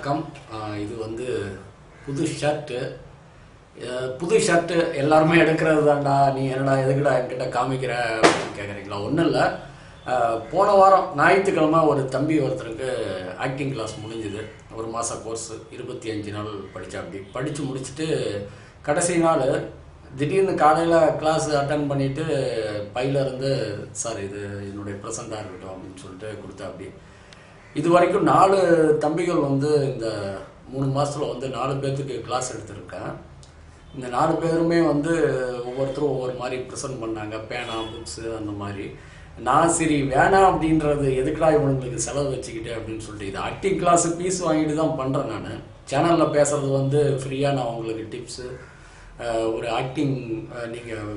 வணக்கம். இது வந்து புது ஷர்ட்டு. புது ஷர்ட்டு எல்லாருமே எடுக்கிறது தான்டா, நீ என்னடா எதுக்குடா என்கிட்ட காமிக்கிற அப்படின்னு கேட்குறீங்களா? ஒன்றும் இல்லை. போன வாரம் ஞாயிற்றுக்கிழமை ஒரு தம்பி ஒருத்தருக்கு ஆக்டிங் கிளாஸ் முடிஞ்சுது. ஒரு மாத கோர்ஸ் 25 நாள் படித்து முடிச்சுட்டு கடைசி நாள் திடீர்னு காலையில் கிளாஸ் அட்டன் பண்ணிவிட்டு பையிலேருந்து சார் இது என்னுடைய ப்ரெசண்ட்டாக இருக்கட்டும் அப்படின்னு சொல்லிட்டு கொடுத்தா. அப்படி இது வரைக்கும் 4 தம்பிகள் வந்து இந்த 3 மாதத்தில் வந்து 4 பேர்த்துக்கு கிளாஸ் எடுத்திருக்கேன். இந்த 4 பேருமே வந்து ஒவ்வொருத்தரும் ஒவ்வொரு மாதிரி ப்ரெசென்ட் பண்ணாங்க, பேனா புக்ஸு அந்த மாதிரி. நான் சரி வேணாம் அப்படின்றது எதுக்குடா இவங்களுக்கு செலவு வச்சுக்கிட்டு அப்படின்னு சொல்லிட்டு இது ஆக்டிங் கிளாஸு ஃபீஸ் வாங்கிட்டு தான் பண்ணுறேன். நான் சேனலில் பேசுகிறது வந்து ஃப்ரீயாக நான் உங்களுக்கு டிப்ஸு, ஒரு ஆக்டிங் நீங்கள்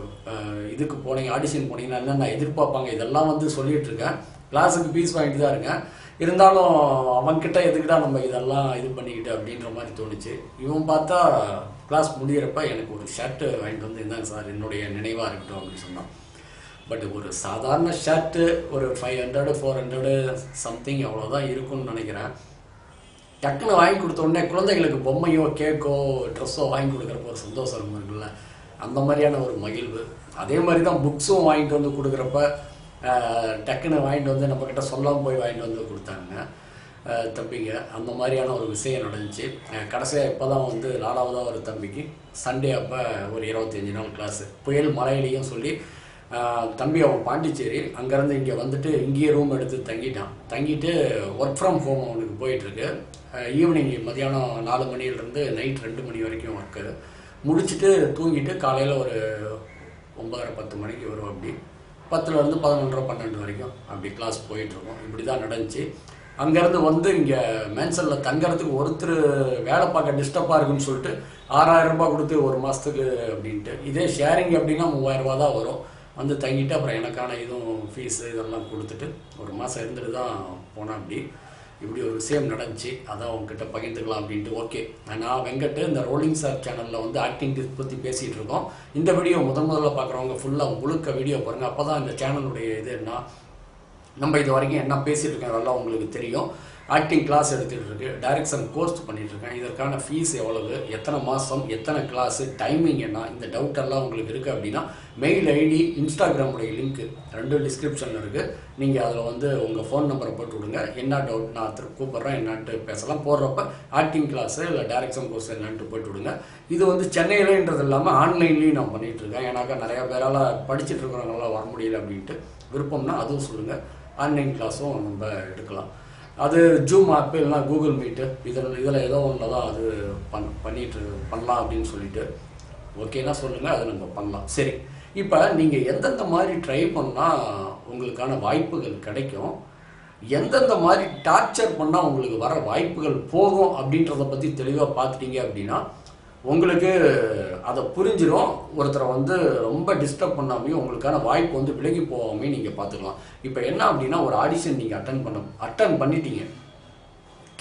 இதுக்கு போனீங்க, ஆடிஷன் போனீங்கன்னா என்னென்ன எதிர்பார்ப்பாங்க இதெல்லாம் வந்து சொல்லிகிட்ருக்கேன். கிளாஸுக்கு ஃபீஸ் வாங்கிட்டு தான் இருக்கேன். இருந்தாலும் அவன்கிட்ட எதுக்கிட்ட நம்ம இதெல்லாம் இது பண்ணிக்கிட்டு அப்படின்ற மாதிரி தோணுச்சு. இவன் பார்த்தா கிளாஸ் முடிகிறப்ப எனக்கு ஒரு ஷர்ட்டு வாங்கிட்டு வந்து இருந்தாங்க சார், என்னுடைய நினைவாக இருக்கட்டும் அப்படின்னு சொன்னான். பட் ஒரு சாதாரண ஷர்ட்டு ஒரு 500 400 சம்திங் அவ்வளோதான் இருக்கும்னு நினைக்கிறேன். டக்குன்னு வாங்கி கொடுத்த உடனே குழந்தைகளுக்கு பொம்மையோ கேக்கோ ட்ரெஸ்ஸோ வாங்கி கொடுக்குறப்ப ஒரு சந்தோஷம் இருக்குல்ல, அந்த மாதிரியான ஒரு மகிழ்வு. அதே மாதிரி தான் புக்ஸும் வாங்கிட்டு வந்து கொடுக்குறப்ப டக்குன்னு வாங்கிட்டு வந்து நம்மக்கிட்ட சொல்லாமல் போய் வாங்கிட்டு வந்து கொடுத்தாங்க தம்பிங்க. அந்த மாதிரியான ஒரு விஷயம் நடந்துச்சு. கடைசியாக இப்போ தான் வந்து 4வதாக ஒரு தம்பிக்கு சண்டே அப்போ ஒரு 25 நாள் கிளாஸு புயல் மலையிலையும் சொல்லி தம்பி அவன் பாண்டிச்சேரி, அங்கேருந்து இங்கே வந்துட்டு இங்கேயே ரூம் எடுத்து தங்கிட்டு ஒர்க் ஃப்ரம் ஹோம் அவனுக்கு போயிட்டுருக்கு. ஈவினிங் மதியானம் 4 மணிலேருந்து நைட் 2 மணி வரைக்கும் ஒர்க்கு முடிச்சுட்டு தூங்கிட்டு காலையில் ஒரு 9:30 10 மணிக்கு வரும். அப்படி 10லேருந்து 11:30 12 வரைக்கும் அப்படி கிளாஸ் போயிட்டுருக்கோம். இப்படி தான் நடந்துச்சு. அங்கேருந்து வந்து இங்கே மேன்சனில் தங்கிறதுக்கு ஒருத்தர் வேலை பார்க்க டிஸ்டர்பாக இருக்குன்னு சொல்லிட்டு 6000 ரூபாய் கொடுத்து ஒரு மாதத்துக்கு அப்படின்ட்டு. இதே ஷேரிங் அப்படின்னா 3000 ரூபா தான் வரும். வந்து தங்கிட்டு அப்புறம் எனக்கான இதுவும் ஃபீஸு இதெல்லாம் கொடுத்துட்டு ஒரு மாதம் இருந்துட்டு தான் போனேன். இப்படி ஒரு விஷயம் நடந்துச்சு, அதான் உங்ககிட்ட பகிர்ந்துக்கலாம் அப்படின்ட்டு. ஓகே, நான் வெங்கட். இந்த ரோலிங் சார் சேனலில் வந்து ஆக்டிங் டிப்ஸ் பற்றி பேசிகிட்டு இருக்கோம். இந்த வீடியோ முதல்ல பார்க்குறவங்க ஃபுல்லாக முழுக்க வீடியோ பாருங்கள். அப்போ தான் இந்த சேனலுடைய இது என்ன, நம்ம இது வரைக்கும் என்ன பேசிகிட்டு இருக்கோம் அதெல்லாம் உங்களுக்கு தெரியும். ஆக்டிங் கிளாஸ் எடுத்துகிட்டு இருக்கு, டைரக்ஷன் கோர்ஸ் பண்ணிகிட்ருக்கேன். இதற்கான ஃபீஸ் எவ்வளவு, எத்தனை மாதம், எத்தனை கிளாஸு, டைமிங் என்ன, இந்த டவுட் எல்லாம் உங்களுக்கு இருக்குது அப்படின்னா மெயில் ஐடி, இன்ஸ்டாகிராமுடைய லிங்க்கு 2 டிஸ்கிரிப்ஷனில் இருக்குது. நீங்கள் அதில் வந்து உங்கள் ஃபோன் நம்பரை போட்டு விடுங்க. என்ன டவுட் நான் திரும்ப கூப்பிட்றேன், என்னான்ட்டு பேசலாம். போடுறப்ப ஆக்டிங் கிளாஸு இல்லை டைரக்ஷன் கோர்ஸ் என்னான்ட்டு போட்டு விடுங்க. இது வந்து சென்னையிலன்றது இல்லாமல் ஆன்லைன்லேயும் நான் பண்ணிகிட்ருக்கேன். ஏன்னாக்கா நிறையா பேரால் படிச்சுட்டு இருக்கிறவங்களாம் வர முடியல அப்படின்ட்டு விருப்பம்னா அதுவும் சொல்லுங்கள். ஆன்லைன் கிளாஸும் நம்ம எடுக்கலாம். அது ஜூம் ஆப்பு இல்லைனா கூகுள் மீட்டு இதில் ஏதோ ஒன்று தான் அது பண்ணலாம் அப்படின்னு சொல்லிட்டு ஓகேனா சொல்லுங்கள், அதை நம்ம பண்ணலாம். சரி, இப்போ நீங்கள் எந்தெந்த மாதிரி ட்ரை பண்ணால் உங்களுக்கான வாய்ப்புகள் கிடைக்கும், எந்தெந்த மாதிரி டார்ச்சர் பண்ணால் உங்களுக்கு வர வாய்ப்புகள் போகும் அப்படின்றத பற்றி தெளிவாக பார்த்துட்டீங்க அப்படின்னா உங்களுக்கு அதை புரிஞ்சிடும். ஒருத்தரை வந்து ரொம்ப டிஸ்டர்ப் பண்ணாமையும் உங்களுக்கான வாய்ப்பு வந்து விலகி போகாமையும் நீங்கள் பார்த்துக்கலாம். இப்போ என்ன அப்படின்னா, ஒரு ஆடிஷன் நீங்கள் அட்டன் பண்ணிட்டீங்க,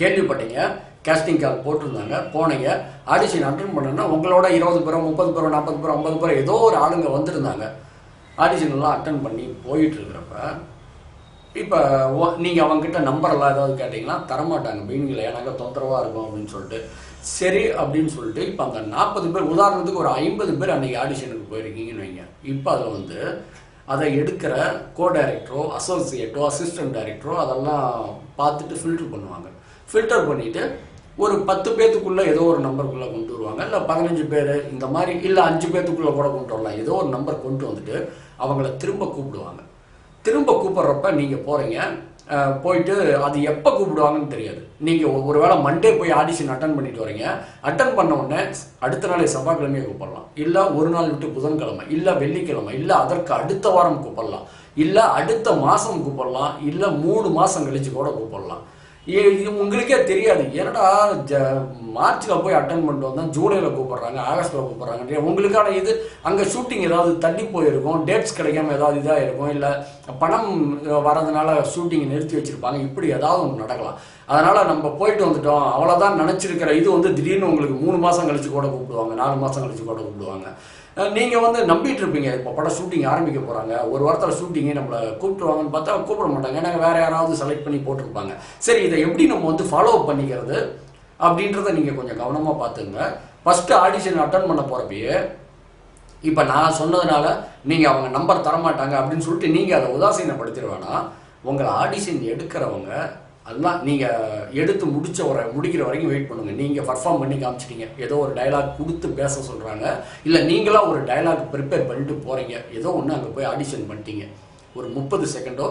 கேள்விப்பட்டீங்க, கேஸ்டிங் கால் போட்டிருந்தாங்க, போனீங்க, ஆடிஷன் அட்டன் பண்ணோன்னா உங்களோட 20 பேரோ 30 பேரோ 40 பேரோ 50 பேரோ ஏதோ ஒரு ஆளுங்க வந்திருந்தாங்க. ஆடிஷன் எல்லாம் அட்டன் பண்ணி போயிட்டுருக்கிறப்ப இப்போ நீங்கள் அவங்ககிட்ட நம்பரெல்லாம் ஏதாவது கேட்டிங்கன்னா தரமாட்டாங்க, பீனிங்கில், ஏன்னாக்கா தொந்தரவாக இருக்கும் அப்படின்னு சொல்லிட்டு. சரி அப்படின்னு சொல்லிட்டு இப்போ அந்த 40 பேர், உதாரணத்துக்கு ஒரு 50 பேர் அன்றைக்கி ஆடிஷனுக்கு போயிருக்கீங்கன்னு வைங்க. இப்போ அதில் வந்து அதை எடுக்கிற கோ டைரக்டரோ அசோசியேட்டோ அசிஸ்டன்ட் டைரக்டரோ அதெல்லாம் பார்த்துட்டு ஃபில்டர் பண்ணுவாங்க. ஃபில்டர் பண்ணிவிட்டு ஒரு 10 பேர்த்துக்குள்ளே ஏதோ ஒரு நம்பருக்குள்ளே கொண்டு வருவாங்க, இல்லை 15 பேர் இந்த மாதிரி, இல்லை 5 பேர்த்துக்குள்ளே கூட கொண்டு வரலாம். ஏதோ ஒரு நம்பர் கொண்டு வந்துட்டு அவங்கள திரும்ப கூப்பிடுவாங்க. திரும்ப கூப்பிட்றப்ப நீங்கள் போகிறீங்க, போயிட்டு அது எப்போ கூப்பிடுவாங்கன்னு தெரியாது. நீங்கள் ஒரு வேளை மண்டே போய் ஆடிஷன் அட்டன் பண்ணிட்டு வரீங்க, அட்டன் பண்ண உடனே அடுத்த நாளே செவ்வாய்க்கிழமையே கூப்பிடலாம், இல்லை ஒரு நாள் விட்டு புதன்கிழமை, இல்லை வெள்ளிக்கிழமை, இல்லை அதற்கு அடுத்த வாரம் கூப்பிடலாம், இல்லை அடுத்த மாதம் கூப்பிடலாம், இல்லை 3 மாதம் கழிச்சு கூட கூப்பிடலாம். இது உங்களுக்கே தெரியாது, ஏன்னா மார்ச்சில் போய் அட்டன் பண்ணிட்டு வந்தால் ஜூலையில் கூப்பிட்றாங்க, ஆகஸ்ட்டில் கூப்பிட்றாங்க. உங்களுக்கான இது அங்கே ஷூட்டிங் ஏதாவது தள்ளி போயிருக்கும், டேட்ஸ் கிடைக்காம ஏதாவது இதாக இருக்கும், இல்லை பணம் வரதுனால ஷூட்டிங் நிறுத்தி வச்சுருப்பாங்க, இப்படி ஏதாவது ஒன்று நடக்கலாம். அதனால் நம்ம போயிட்டு வந்துட்டோம் அவ்வளோதான் நினச்சிருக்கிற இது வந்து திடீர்னு உங்களுக்கு 3 மாதம் கழிச்சு கூட கூப்பிடுவாங்க, 4 மாதம் கழிச்சு கூட கூப்பிடுவாங்க. நீங்கள் வந்து நம்பிட்டு இருப்பீங்க, இப்போ படம் ஷூட்டிங் ஆரம்பிக்க போகிறாங்க, ஒரு வாரத்தில் ஷூட்டிங்கே நம்மளை கூப்பிட்டுருவாங்கன்னு பார்த்தா கூப்பிட மாட்டாங்க, ஏன்னா வேறு யாராவது செலக்ட் பண்ணி போட்டிருப்பாங்க. சரி, இதை எப்படி நம்ம வந்து ஃபாலோ பண்ணிக்கிறது, அப்படின்றத நீங்கள் கொஞ்சம் கவனமாக பார்த்துங்க. ஃபஸ்ட்டு ஆடிஷன் அட்டன் பண்ண போகிறப்பயே இப்போ நான் சொன்னதுனால நீங்கள் அவங்க நம்பர் தரமாட்டாங்க அப்படின்னு சொல்லிட்டு நீங்கள் அதை உதாசீனப்படுத்திடுவேனா. உங்களை ஆடிஷன் எடுக்கிறவங்க அதெல்லாம் நீங்கள் எடுத்து முடிக்கிற வரைக்கும் வெயிட் பண்ணுங்கள். நீங்கள் பர்ஃபார்ம் பண்ணி காமிச்சிட்டீங்க, ஏதோ ஒரு டைலாக் கொடுத்து பேச சொல்கிறாங்க, இல்லை நீங்களாக ஒரு டைலாக் ப்ரிப்பேர் பண்ணிட்டு போகிறீங்க, ஏதோ ஒன்று அங்கே போய் ஆடிஷன் பண்ணிட்டீங்க. ஒரு 30 செகண்டோ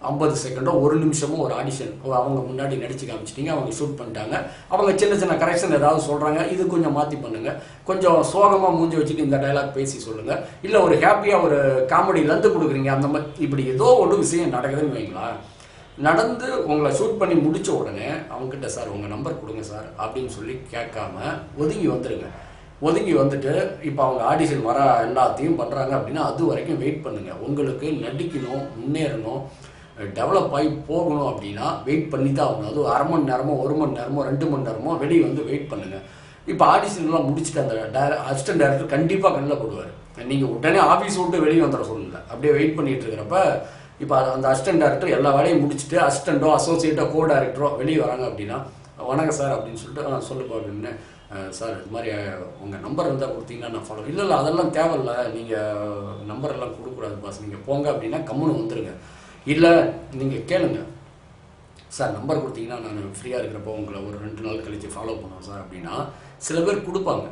50 செகண்டோ 1 நிமிஷமோ ஒரு ஆடிஷன் அவங்க முன்னாடி நடித்து காமிச்சிட்டிங்க, அவங்க ஷூட் பண்ணிட்டாங்க, அவங்க சின்ன சின்ன கரெக்ஷன் ஏதாவது சொல்கிறாங்க, இது கொஞ்சம் மாற்றி பண்ணுங்கள், கொஞ்சம் சோகமாக மூஞ்சி வச்சுட்டு இந்த டைலாக் பேசி சொல்லுங்கள், இல்லை ஒரு ஹாப்பியாக ஒரு காமெடி லந்து கொடுக்குறீங்க, அந்த மாதிரி இப்படி ஏதோ ஒரு விஷயம் நடக்குதுன்னு வைங்களா. நடந்து உங்களை ஷூட் பண்ணி முடித்த உடனே அவங்ககிட்ட சார் உங்கள் நம்பர் கொடுங்க சார் அப்படின்னு சொல்லி கேட்காம ஒதுங்கி வந்துடுங்க. ஒதுங்கி வந்துட்டு இப்போ அவங்க ஆடிஷன் வர எல்லாத்தையும் பண்ணுறாங்க அப்படின்னா அது வரைக்கும் வெயிட் பண்ணுங்கள். உங்களுக்கு நடிக்கணும், முன்னேறணும், டெவலப் ஆகி போகணும் அப்படின்னா வெயிட் பண்ணி தான் ஆகணும். அது 1/2 மணி நேரமோ 1 மணி நேரமோ 2 மணி நேரமோ வெளியே வந்து வெயிட் பண்ணுங்கள். இப்போ ஆடிஷன்லாம் முடிச்சுட்டு அந்த அசிஸ்டன்ட் டைரக்டர் கண்டிப்பாக கண்ணில் போடுவார். நீங்கள் உடனே ஆஃபீஸ் விட்டு வெளியே வந்துட சொல்லுங்க. அப்படியே வெயிட் பண்ணிட்டு இருக்கிறப்ப இப்போ அந்த அசிஸ்டன்ட் டைரக்டர் எல்லா வேலையும் முடிச்சுட்டு அசிஸ்டண்ட்டோ அசோசியேட்டோ கோ டைரக்டரோ வெளியே வராங்க அப்படின்னா வணக்கம் சார் அப்படின்னு சொல்லிட்டு சொல்லுப்பா அப்படின்னு, சார் இது மாதிரி உங்கள் நம்பர் இருந்தால் கொடுத்தீங்கன்னா நான் ஃபாலோ. இல்லை அதெல்லாம் தேவையில்லை, நீங்கள் நம்பர் எல்லாம் கொடுக்கக்கூடாது பாஸ், நீங்கள் போங்க அப்படின்னா கம்முன்னு வந்துடுங்க. இல்லை நீங்கள் கேளுங்க சார், நம்பர் கொடுத்தீங்கன்னா நான் ஃப்ரீயாக இருக்கிறப்போ உங்களை ஒரு 2 நாள் கழித்து ஃபாலோ பண்ணுவோம் சார் அப்படின்னா சில பேர் கொடுப்பாங்க.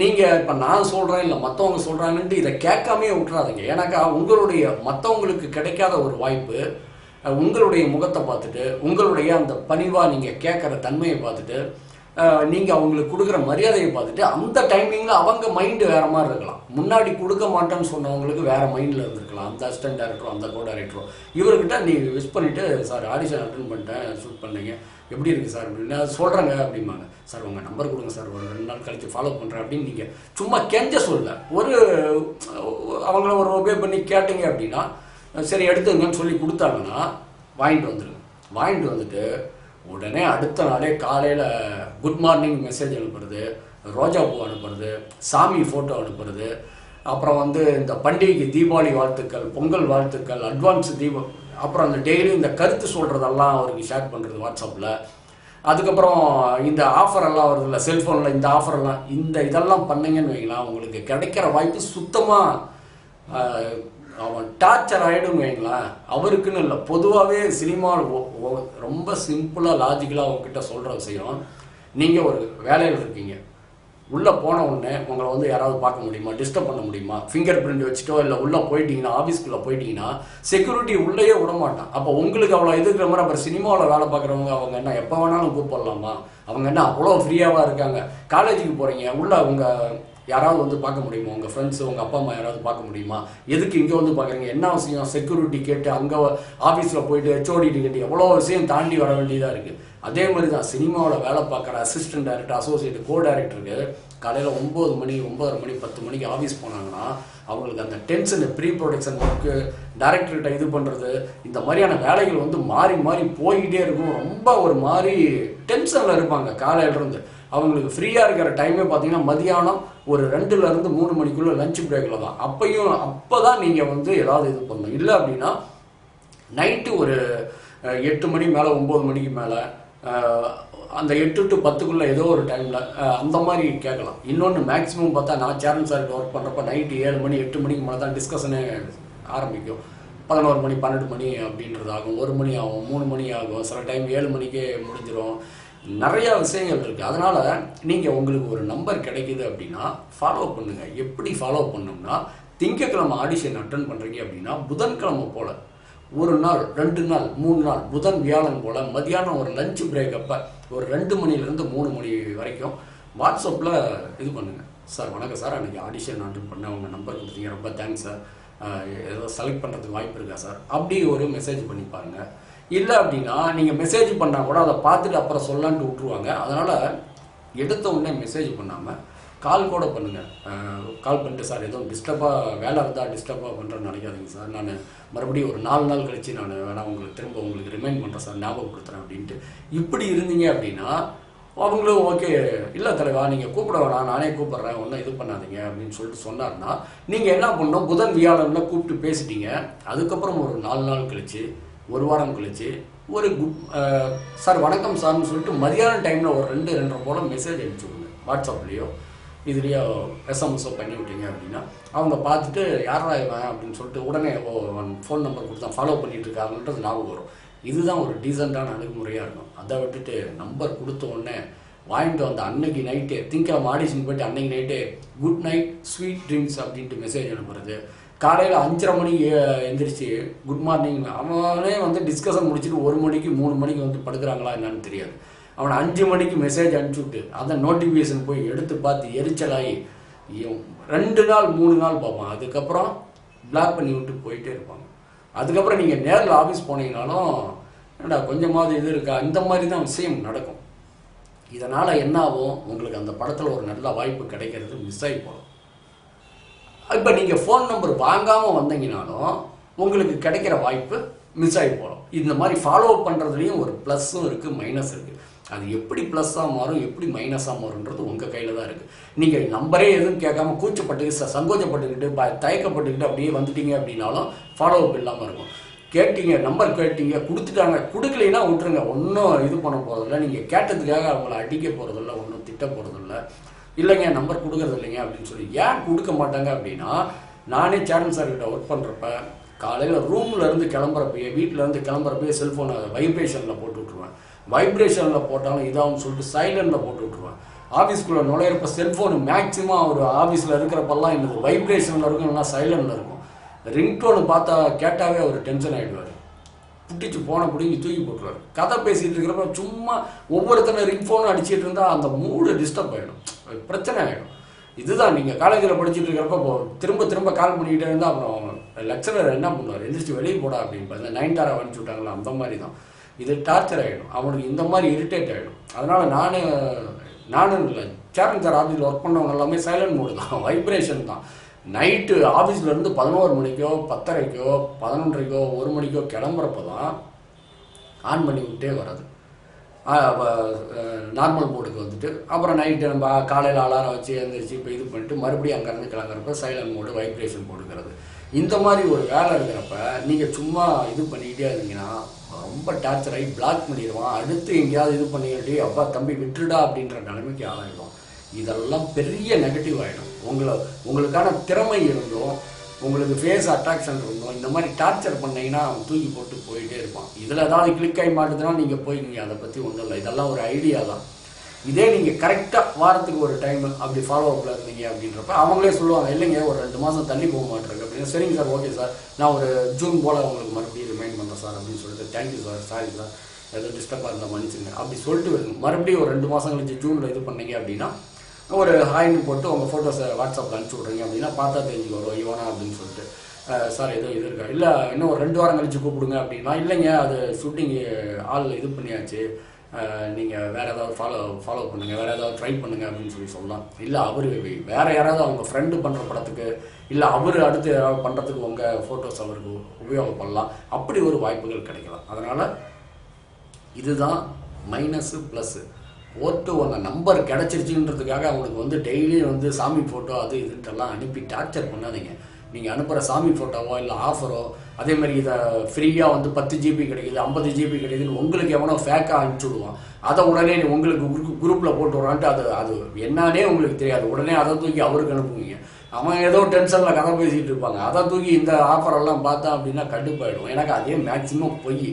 நீங்கள் இப்போ நான் சொல்கிறேன் இல்லை மற்றவங்க சொல்கிறாங்கன்ட்டு இதை கேட்காமே விட்டுறாதீங்க. ஏன்னாக்கா உங்களுடைய மற்றவங்களுக்கு கிடைக்காத ஒரு வாய்ப்பு உங்களுடைய முகத்தை பார்த்துட்டு உங்களுடைய அந்த பணிவாக நீங்கள் கேட்குற தன்மையை பார்த்துட்டு நீங்கள் அவங்களுக்கு கொடுக்குற மரியாதையை பார்த்துட்டு அந்த டைமிங்கில் அவங்க மைண்டு வேறு மாதிரி இருக்கலாம். முன்னாடி கொடுக்க மாட்டேன்னு சொன்னவங்களுக்கு வேறு மைண்டில் இருந்திருக்கலாம். அந்த அசிஸ்டன்ட் டைரக்டரோ அந்த கோ டைரக்டரோ இவர்கிட்ட நீ விஷ் பண்ணிவிட்டு சார் ஆடிஷன் அட்டன் பண்ணிட்டேன், ஷூட் பண்ணீங்க, எப்படி இருக்குது சார் அப்படின்னு சொல்கிறாங்க அப்படிம்பாங்க. சார் உங்கள் நம்பர் கொடுங்க சார், ஒரு 2 நாள் கழித்து ஃபாலோ பண்ணுறேன் அப்படின்னு நீங்கள் சும்மா கெஞ்ச சொல்ல ஒரு அவங்கள ஒரு ஒபே பண்ணி கேட்டீங்க அப்படின்னா சரி எடுத்துங்கன்னு சொல்லி கொடுத்தாங்கன்னா வாங்கிட்டு வந்துடுங்க. வாங்கிட்டு வந்துட்டு உடனே அடுத்த நாளே காலையில் குட் மார்னிங் மெசேஜ் அனுப்புறது, ரோஜா பூ அனுப்புறது, சாமி ஃபோட்டோ அனுப்புறது, அப்புறம் இந்த பண்டிகைக்கு தீபாவளி வாழ்த்துக்கள், பொங்கல் வாழ்த்துக்கள், அட்வான்ஸ் அப்புறம் அந்த டெய்லி இந்த கருத்து சொல்கிறதெல்லாம் அவருக்கு ஷேர் பண்ணுறது வாட்ஸ்அப்பில். அதுக்கப்புறம் இந்த ஆஃபரெல்லாம் வருது இல்லை செல்ஃபோனில், இந்த ஆஃபரெல்லாம் இதெல்லாம் பண்ணிங்கன்னு வைங்களா, உங்களுக்கு கிடைக்கிற வாய்ப்பு சுத்தமாக அவன் டார்ச்சர் ஆகிடுன்னு வைங்களேன். அவருக்குன்னு இல்லை, பொதுவாகவே சினிமாவில் ரொம்ப சிம்பிளாக லாஜிக்கலாக அவங்ககிட்ட சொல்கிற விஷயம், நீங்கள் ஒரு வேலையில் இருக்கீங்க, உள்ளே போன உடனே உங்களை யாராவது பார்க்க முடியுமா, டிஸ்டர்ப் பண்ண முடியுமா, ஃபிங்கர் பிரிண்ட் வச்சுட்டோ இல்லை உள்ளே போயிட்டீங்கன்னா ஆஃபீஸ்க்குள்ளே போயிட்டீங்கன்னா செக்யூரிட்டி உள்ளேயே விட மாட்டான். அப்போ உங்களுக்கு அவ்வளோ எதுக்குற மாதிரி அப்புறம் சினிமாவில் வேலை பார்க்குறவங்க அவங்க என்ன எப்போ வேணாலும் கூப்பிடலாமா, அவங்க என்ன அவ்வளோ ஃப்ரீயாவாக இருக்காங்க. காலேஜுக்கு போகிறீங்க, உள்ளே அவங்க யாராவது பார்க்க முடியுமா, உங்கள் ஃப்ரெண்ட்ஸு உங்கள் அப்பா அம்மா யாராவது பார்க்க முடியுமா, எதுக்கு இங்கே பார்க்குறீங்க, என்ன விஷயம், செக்யூரிட்டி கேட்டு அங்கே ஆஃபீஸில் போயிட்டு ஹெச்ஓடி கேட்டு எவ்வளோ விஷயம் தாண்டி வர வேண்டியதாக இருக்குது. அதே மாதிரி தான் சினிமாவில் வேலை பார்க்குற அசிஸ்டன்ட் டைரக்டர், அசோசியேட், கோ டைரக்டருக்கு காலையில் 9 மணி 9:30 மணி 10 மணிக்கு ஆஃபீஸ் போனாங்கன்னா அவங்களுக்கு அந்த டென்ஷனு, ப்ரீ ப்ரொடக்ஷன் ஒர்க்கு, டைரக்டர்கிட்ட இது பண்ணுறது, இந்த மாதிரியான வேலைகள் மாறி மாறி போய்கிட்டே இருக்கும். ரொம்ப ஒரு மாதிரி டென்ஷனில் இருப்பாங்க காலையிலேருந்து. அவங்களுக்கு ஃப்ரீயாக இருக்கிற டைமே பார்த்தீங்கன்னா மதியானம் ஒரு 2லேருந்து 3 மணிக்குள்ளே லஞ்ச் பிரேக்கில் தான். அப்போ தான் நீங்கள் ஏதாவது இது பண்ணணும். இல்லை அப்படின்னா நைட்டு ஒரு 8 மணி மேலே 9 மணிக்கு மேலே அந்த 8 to 10க்குள்ளே ஏதோ ஒரு டைமில் அந்த மாதிரி கேட்கலாம். இன்னொன்று மேக்ஸிமம் பார்த்தா நான் சேரன் சார்கிட்ட ஒர்க் பண்ணுறப்ப நைட்டு 7 மணி 8 மணிக்கு மேலே தான் டிஸ்கஷனே ஆரம்பிக்கும். 11 மணி 12 மணி அப்படின்றது ஆகும், 1 மணி ஆகும், 3 மணி ஆகும், சில டைம் 7 மணிக்கே முடிஞ்சிடும். நிறையா விஷயங்கள் இருக்குது. அதனால் நீங்கள் உங்களுக்கு ஒரு நம்பர் கிடைக்கிது அப்படின்னா ஃபாலோ பண்ணுங்கள். எப்படி ஃபாலோ பண்ணோம்னா, திங்கக்கிழமை ஆடிஷன் அட்டன் பண்ணுறீங்க அப்படின்னா புதன்கிழமை போல் 1 நாள் 2 நாள் 3 நாள் புதன் வியாழன் போல் மதியானம் ஒரு லஞ்ச் பிரேக் அப்போ ஒரு 2 மணிலேருந்து 3 மணி வரைக்கும் வாட்ஸ்அப்பில் இது பண்ணுங்கள். சார் வணக்கம் சார், அன்றைக்கி ஆடிஷன் அட்டன் பண்ண உங்கள் நம்பர் கொடுத்தீங்க, ரொம்ப தேங்க்ஸ் சார், ஏதோ செலக்ட் பண்ணுறதுக்கு வாய்ப்பு இருக்கா சார், அப்படி ஒரு மெசேஜ் பண்ணி பாருங்கள். இல்லை அப்படின்னா நீங்கள் மெசேஜ் பண்ணால் கூட அதை பார்த்துட்டு அப்புறம் சொல்லலான்ட்டு விட்ருவாங்க. அதனால் எடுத்த உடனே மெசேஜ் பண்ணாமல் கால் கூட பண்ணுங்கள். கால் பண்ணிட்டு சார் எதுவும் டிஸ்டர்பாக வேலை இருந்தால் டிஸ்டர்பாக பண்ணுறேன்னு நினைக்காதீங்க சார், நான் மறுபடியும் ஒரு 4 நாள் கழித்து நான் வேணால் உங்களுக்கு ரிமைண்ட் பண்ணுறேன் சார், ஞாபகப்படுத்துகிறேன் அப்படின்ட்டு இப்படி இருந்தீங்க அப்படின்னா அவங்களும் ஓகே, இல்லை தலைவா நீங்கள் கூப்பிட வேணாம், நானே கூப்பிட்றேன், ஒன்றும் இது பண்ணாதீங்க அப்படின்னு சொல்லிட்டு சொன்னார்னா நீங்கள் என்ன பண்ணணும், புதன் வியாழனில் கூப்பிட்டு பேசிட்டீங்க. அதுக்கப்புறம் ஒரு 4 நாள் கழித்து 1 வாரம் கழித்து ஒரு சார் வணக்கம் சார்னு சொல்லிட்டு மதியான டைமில் ஒரு 2-2:30 போல் மெசேஜ் அனுப்பிச்சி விடுங்க. வாட்ஸ்அப்லேயோ இதுலேயோ எஸ்எம்எஸோ பண்ணி விட்டீங்க அப்படின்னா அவங்க பார்த்துட்டு யாரா இவன் அப்படின்னு சொல்லிட்டு உடனே ஃபோன் நம்பர் கொடுத்தா ஃபாலோ பண்ணிட்டு இருக்காங்கன்றது ஞாபகம் வரும். இதுதான் ஒரு டீசெண்டான அணுகுமுறையாக இருக்கும். அதை விட்டுட்டு நம்பர் கொடுத்த உடனே வாங்கிட்டு வந்த அன்னைக்கு நைட்டே திங்காம ஆடிஷன் போய்ட்டு அன்னைக்கு நைட்டே குட் நைட் ஸ்வீட் ட்ரீம்ஸ் அப்படின்ட்டு மெசேஜ் அனுப்புறது. காலையில் 5:30 மணிக்கு எந்திரிச்சு குட் மார்னிங். அவனே வந்து டிஸ்கஷன் முடிச்சுட்டு 1 மணிக்கு 3 மணிக்கு வந்து படுக்கிறாங்களா என்னன்னு தெரியாது. அவனை 5 மணிக்கு மெசேஜ் அனுப்பிச்சுட்டு அதை நோட்டிஃபிகேஷன் போய் எடுத்து பார்த்து எரிச்சலாகி 2 நாள் 3 நாள் பார்ப்பான். அதுக்கப்புறம் பிளாக் பண்ணி விட்டு போயிட்டே இருப்பாங்க. அதுக்கப்புறம் நீங்கள் நேரில் ஆஃபீஸ் போனீங்கனாலும் என்னடா கொஞ்சமாவது இது இருக்கா, இந்த மாதிரி தான் விஷயம் நடக்கும். இதனால் என்ன ஆகும், உங்களுக்கு அந்த படத்தில் ஒரு நல்ல வாய்ப்பு கிடைக்கிறது மிஸ் ஆகி போகும். இப்போ நீங்கள் ஃபோன் நம்பர் வாங்காமல் வந்தீங்கனாலும் உங்களுக்கு கிடைக்கிற வாய்ப்பு மிஸ் ஆகி போகலாம். இந்த மாதிரி ஃபாலோ அப் பண்ணுறதுலேயும் ஒரு ப்ளஸ்ஸும் இருக்குது, மைனஸ் இருக்குது. அது எப்படி ப்ளஸ்ஸாக மாறும் எப்படி மைனஸாக மாறுன்றது உங்கள் கையில் தான் இருக்குது. நீங்கள் நம்பரே எதுவும் கேட்காம கூச்சப்பட்டு சங்கோச்சப்பட்டுக்கிட்டு தயக்கப்பட்டுக்கிட்டு அப்படியே வந்துட்டீங்க அப்படின்னாலும் ஃபாலோ அப் இல்லாமல் இருக்கும். கேட்டீங்க, நம்பர் கேட்டீங்க, கொடுத்துட்டாங்க, கொடுக்கலைன்னா விட்டுருங்க, ஒன்றும் இது பண்ண போகிறதில்ல. நீங்கள் கேட்டதுக்காக அவங்கள அடிக்க போகிறதில்ல, ஒன்றும் திட்ட போகிறதில்ல. இல்லைங்க நம்பர் கொடுக்கறது இல்லைங்க அப்படின்னு சொல்லி ஏன் கொடுக்க மாட்டாங்க அப்படின்னா, நானே சேரன் சார்கிட்ட ஒர்க் பண்ணுறப்ப காலையில் ரூமில் இருந்து கிளம்புறப்பயே வீட்டிலேருந்து கிளம்புறப்பயே செல்ஃபோனை வைப்ரேஷனில் போட்டு விட்ருவேன். வைப்ரேஷனில் போட்டாலும் இதாகவும் சொல்லிட்டு சைலண்டில் போட்டு விட்ருவேன். ஆஃபீஸ்க்குள்ளே நுழையிறப்ப செல்ஃபோனு மேக்ஸிமம் ஒரு ஆஃபீஸில் இருக்கிறப்பெல்லாம் எனக்கு வைப்ரேஷனில் இருக்கும், இல்லைனா சைலண்டில் இருக்கும். ரிங்டோனு பார்த்தா கேட்டாவே அவர் டென்ஷன் ஆகிடுவார். புட்டிச்சு போன பிடிங்கி தூக்கி போட்டுருவார். கதை பேசிகிட்டு இருக்கிறப்ப சும்மா ஒவ்வொருத்தனை ரிங் ஃபோனும் அடிச்சுட்டு இருந்தால் அந்த மூடு டிஸ்டர்ப் ஆகிடும், பிரச்சனை ஆகிடும். இதுதான் நீங்கள் காலேஜில் படிச்சுட்டு இருக்கிறப்ப திரும்ப திரும்ப கால் பண்ணிக்கிட்டே இருந்தால் அப்புறம் லெக்சரர் என்ன பண்ணுவார், எந்திரிச்சு வெளியே போடா அப்படின்னு இந்த 9 அனுப்பிச்சு விட்டாங்களா அந்த மாதிரி தான். இது டார்ச்சர் ஆகிடும், அவனுக்கு இந்த மாதிரி இரிட்டேட் ஆகிடும். அதனால் நானும் இல்லை, சேரன் சார் ஆஃபீஸில் ஒர்க் பண்ணவங்க எல்லாமே சைலண்ட் மோடு தான், வைப்ரேஷன் தான். நைட்டு ஆஃபீஸ்லேருந்து 11 மணிக்கோ 10:30க்கோ 11:30க்கோ 1 மணிக்கோ கிளம்புறப்ப தான் ஆன் பண்ணி விட்டே வர்றது. நார்மல் மோடுக்கு வந்துட்டு அப்புறம் நைட்டு நம்ம காலையில் அலாரம் வச்சு எழுந்திரிச்சு இப்போ இது பண்ணிட்டு மறுபடியும் அங்கேருந்து கிளம்புறப்ப சைலண்ட் மோடு வைப்ரேஷன் போட்டுக்கிறது. இந்த மாதிரி ஒரு வேலை இருக்கிறப்ப நீங்கள் சும்மா இது பண்ணிக்கிட்டே இருந்தீங்கன்னா ரொம்ப டார்ச்சர் ஆகி பிளாக் பண்ணிடுவான். அடுத்து எங்கேயாவது இது பண்ணிக்கிட்டே அப்பா தம்பி விட்டுடா அப்படின்ற நிலைமைக்கு ஆளாயிடும். இதெல்லாம் பெரிய நெகட்டிவ் ஆகிடும். உங்களுக்கான திறமை இருந்தோம், உங்களுக்கு ஃபேஸ் அட்ராக்ஷன் இருந்தோம், இந்த மாதிரி டார்ச்சர் பண்ணிங்கன்னா அவன் தூக்கி போட்டு போயிட்டே இருப்பான். இதில் ஏதாவது கிளிக் ஆகி மாட்டுதுன்னா நீங்கள் போய் நீங்கள் அதை பற்றி ஒன்றும் இல்லை, இதெல்லாம் ஒரு ஐடியா தான். இதே நீங்கள் கரெக்டாக வாரத்துக்கு ஒரு டைம் அப்படி ஃபாலோ அப்பில் இருந்தீங்க அப்படின்றப்ப அவங்களே சொல்லுவாங்க, இல்லைங்க ஒரு 2 மாதம் தள்ளி போக மாட்டேருக்கு அப்படின்னு. சரிங்க சார், ஓகே சார், நான் ஒரு ஜூன் போல் உங்களுக்கு மறுபடியும் ரிமைண்ட் பண்ணுறேன் சார் அப்படின்னு சொல்லிட்டு, தேங்க்யூ சார், சாரி சார், ஏதோ டிஸ்டர்பாக இருந்தால் மன்னிச்சுங்க அப்படி சொல்லிட்டு மறுபடியும் ஒரு 2 மாதம் கழிச்சு ஜூனில் இது பண்ணீங்க அப்படின்னா ஒரு ஹாய்னு போட்டு உங்கள் ஃபோட்டோஸை வாட்ஸ்அப்பில் அனுப்பிச்சி விட்றீங்க அப்படின்னா பார்த்தா தெரிஞ்சு வரும் இவனா அப்படின்னு சொல்லிட்டு. சார் ஏதோ இது இருக்கா, இல்லை இன்னும் ஒரு 2 வாரம் கழிச்சு கூப்பிடுங்க அப்படின்னா, இல்லைங்க அது ஷூட்டிங் ஆள் இது பண்ணியாச்சு, நீங்கள் வேறு ஏதாவது ஃபாலோ பண்ணுங்கள், வேறு ஏதாவது ட்ரை பண்ணுங்கள் அப்படின்னு சொல்லலாம். இல்லை அவர் வேறு யாராவது அவங்க ஃப்ரெண்டு பண்ணுற படத்துக்கு, இல்லை அவர் அடுத்து யாராவது பண்ணுறதுக்கு உங்கள் ஃபோட்டோஸ் அவருக்கு உபயோகப்படலாம். அப்படி ஒரு வாய்ப்புகள் கிடைக்கலாம். அதனால் இதுதான் மைனஸு ப்ளஸ்ஸு. ஓட்டு உங்கள் நம்பர் கிடச்சிருச்சுன்றதுக்காக அவங்களுக்கு வந்து டெய்லியும் வந்து சாமி ஃபோட்டோ அது இதுன்ட்டெல்லாம் அனுப்பி டார்ச்சர் பண்ணாதீங்க. நீங்கள் அனுப்புகிற சாமி ஃபோட்டோவோ இல்லை ஆஃபரோ அதேமாதிரி இதை ஃப்ரீயாக வந்து 10 GB கிடைக்குது 50 GB கிடைக்குதுன்னு உங்களுக்கு எவனோ ஃபேக்காக அனுப்பிச்சி விடுவான். அதை உடனே உங்களுக்கு குரூப்பில் போட்டு விட்றான்ட்டு அது என்னன்னே உங்களுக்கு தெரியாது. உடனே அதை தூக்கி அவருக்கு அனுப்புவீங்க. அவன் ஏதோ டென்ஷனில் கதை பேசிகிட்டு இருப்பாங்க, அதை தூக்கி இந்த ஆஃபரெல்லாம் பார்த்தா அப்படின்னா கடுப்பாயிடும். எனக்கு அதே மேக்ஸிமம் பொய்.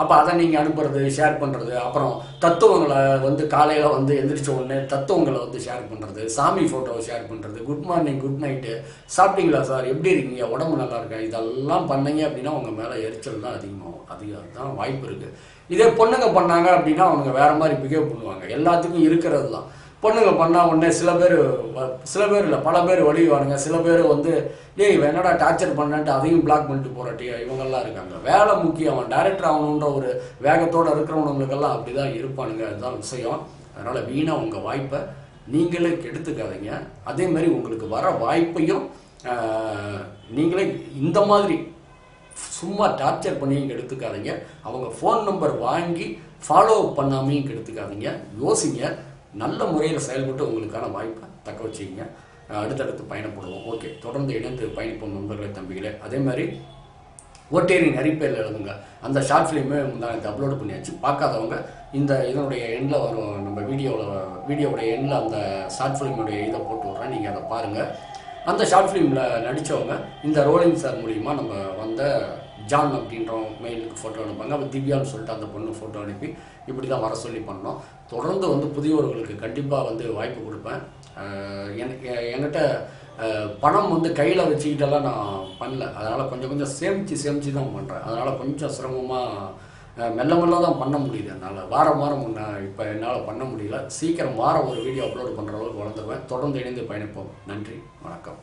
அப்போ அதை நீங்கள் அனுப்புறது, ஷேர் பண்ணுறது, அப்புறம் தத்துவங்களை வந்து காலையில் வந்து எந்திரிச்ச உடனே தத்துவங்களை வந்து ஷேர் பண்ணுறது, சாமி ஃபோட்டோவை ஷேர் பண்ணுறது, குட் மார்னிங் குட் நைட்டு, சாப்பிட்டீங்களா சார், எப்படி இருக்கீங்க, உடம்பு நல்லா இருக்கா, இதெல்லாம் பண்ணீங்க அப்படின்னா உங்கள் மேலே எரிச்சல் தான் அதிகமாகும். அதுதான் வாய்ப்பு இருக்குது. இதே பொண்ணுங்க பண்ணாங்க அப்படின்னா அவங்க வேறு மாதிரி பிஹேவ் பண்ணுவாங்க. எல்லாத்துக்கும் இருக்கிறது தான். பொண்ணுங்க பண்ணால் உடனே சில பேர் இல்லை பல பேர் வழிவானுங்க. சில பேர் வந்து ஏய் என்னடா டார்ச்சர் பண்ணான்ட்டு அதையும் பிளாக் பண்ணிட்டு போராட்டியா இவங்கெல்லாம் இருக்காங்க. வேலை முக்கியம், அவன் டைரக்டர் ஆகணுன்ற ஒரு வேகத்தோடு இருக்கிறவனுங்களுக்கெல்லாம் அப்படி தான் இருப்பானுங்க. அதுதான் விஷயம். அதனால் வீணாக உங்கள் வாய்ப்பை நீங்களே கெடுத்துக்காதீங்க. அதேமாதிரி உங்களுக்கு வர வாய்ப்பையும் நீங்களே இந்த மாதிரி சும்மா டார்ச்சர் பண்ணியும் கெடுத்துக்காதீங்க. அவங்க ஃபோன் நம்பர் வாங்கி ஃபாலோ பண்ணாமையும் கெடுத்துக்காதீங்க. யோசிங்க, நல்ல முறையில் செயல்பட்டு உங்களுக்கான வாய்ப்பை தக்க வச்சுக்கிங்க. அடுத்தடுத்து பயணப்படுவோம். ஓகே, தொடர்ந்து இணைந்து பயணிப்போம் நண்பர்களே, தம்பிகளே. அதே மாதிரி ஓட்டேரி நரிப்பேரில் எழுதுங்க. அந்த ஷார்ட் ஃபிலிமே முந்தானத்தை அப்லோடு பண்ணியாச்சு. பார்க்காதவங்க இதனுடைய எண்ணில் வரும், நம்ம வீடியோவுடைய எண்ணில் அந்த ஷார்ட் ஃபிலிமுடைய இதை போட்டு விட்றேன், நீங்கள் அதை பாருங்கள். அந்த ஷார்ட் ஃபிலிமில் நடித்தவங்க இந்த ரோலிங் சார் மூலிமா நம்ம வந்த ஜான் அப்படின்றவங்க மெயிலுக்கு ஃபோட்டோ அனுப்பாங்க. அப்போ திவ்யான்னு சொல்லிட்டு அந்த பொண்ணு ஃபோட்டோ அனுப்பி இப்படி தான் வர சொல்லி பண்ணோம். தொடர்ந்து புதியவர்களுக்கு கண்டிப்பாக வாய்ப்பு கொடுப்பேன். என்கிட்ட பணம் கையில் வச்சுக்கிட்டெல்லாம் நான் பண்ணல. அதனால் கொஞ்சம் சேமித்து தான் பண்ணுறேன். அதனால் கொஞ்சம் சிரமமாக மெல்ல தான் பண்ண முடியுது. என்னால் வாரம் இப்போ என்னால் பண்ண முடியல. சீக்கிரம் ஒரு வீடியோ அப்லோடு பண்ணுற அளவுக்கு வளர்ந்துருவேன். தொடர்ந்து இணைந்து பயணிப்போம். நன்றி, வணக்கம்.